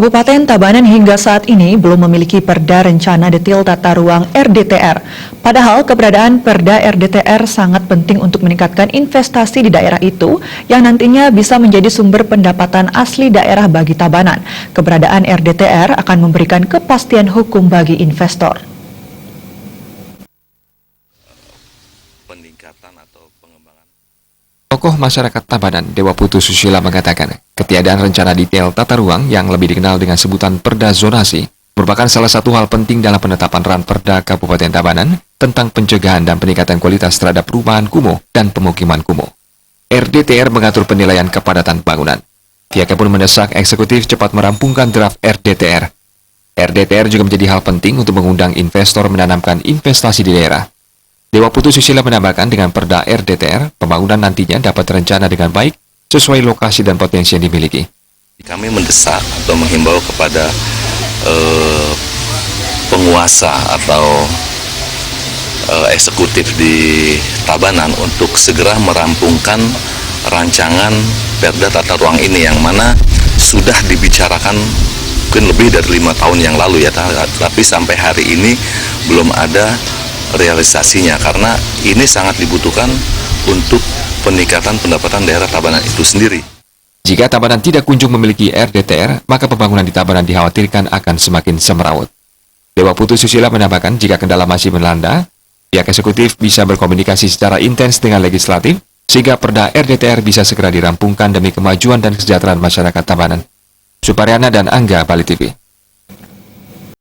Kabupaten Tabanan hingga saat ini belum memiliki perda rencana detail tata ruang RDTR. Padahal keberadaan perda RDTR sangat penting untuk meningkatkan investasi di daerah itu yang nantinya bisa menjadi sumber pendapatan asli daerah bagi Tabanan. Keberadaan RDTR akan memberikan kepastian hukum bagi investor. Peningkatan atau pengembangan. Tokoh masyarakat Tabanan, Dewa Putu Susila mengatakan, ketiadaan rencana detail tata ruang yang lebih dikenal dengan sebutan perda zonasi merupakan salah satu hal penting dalam penetapan Ranperda Kabupaten Tabanan tentang pencegahan dan peningkatan kualitas terhadap perumahan kumuh dan pemukiman kumuh. RDTR mengatur penilaian kepadatan bangunan. Pihaknya pun mendesak eksekutif cepat merampungkan draft RDTR. RDTR juga menjadi hal penting untuk mengundang investor menanamkan investasi di daerah. Dewa Putu Susila menambahkan dengan perda RDTR, pembangunan nantinya dapat terencana dengan baik sesuai lokasi dan potensi yang dimiliki. Kami mendesak atau menghimbau kepada penguasa atau eksekutif di Tabanan untuk segera merampungkan rancangan perda tata ruang ini yang mana sudah dibicarakan mungkin lebih dari 5 tahun yang lalu ya, tapi sampai hari ini belum ada realisasinya karena ini sangat dibutuhkan untuk peningkatan pendapatan daerah Tabanan itu sendiri. Jika Tabanan tidak kunjung memiliki RDTR, maka pembangunan di Tabanan dikhawatirkan akan semakin semrawut. Dewa Putu Susila menambahkan jika kendala masih melanda, pihak eksekutif bisa berkomunikasi secara intens dengan legislatif sehingga perda RDTR bisa segera dirampungkan demi kemajuan dan kesejahteraan masyarakat Tabanan. Suparyana dan Angga, Bali TV.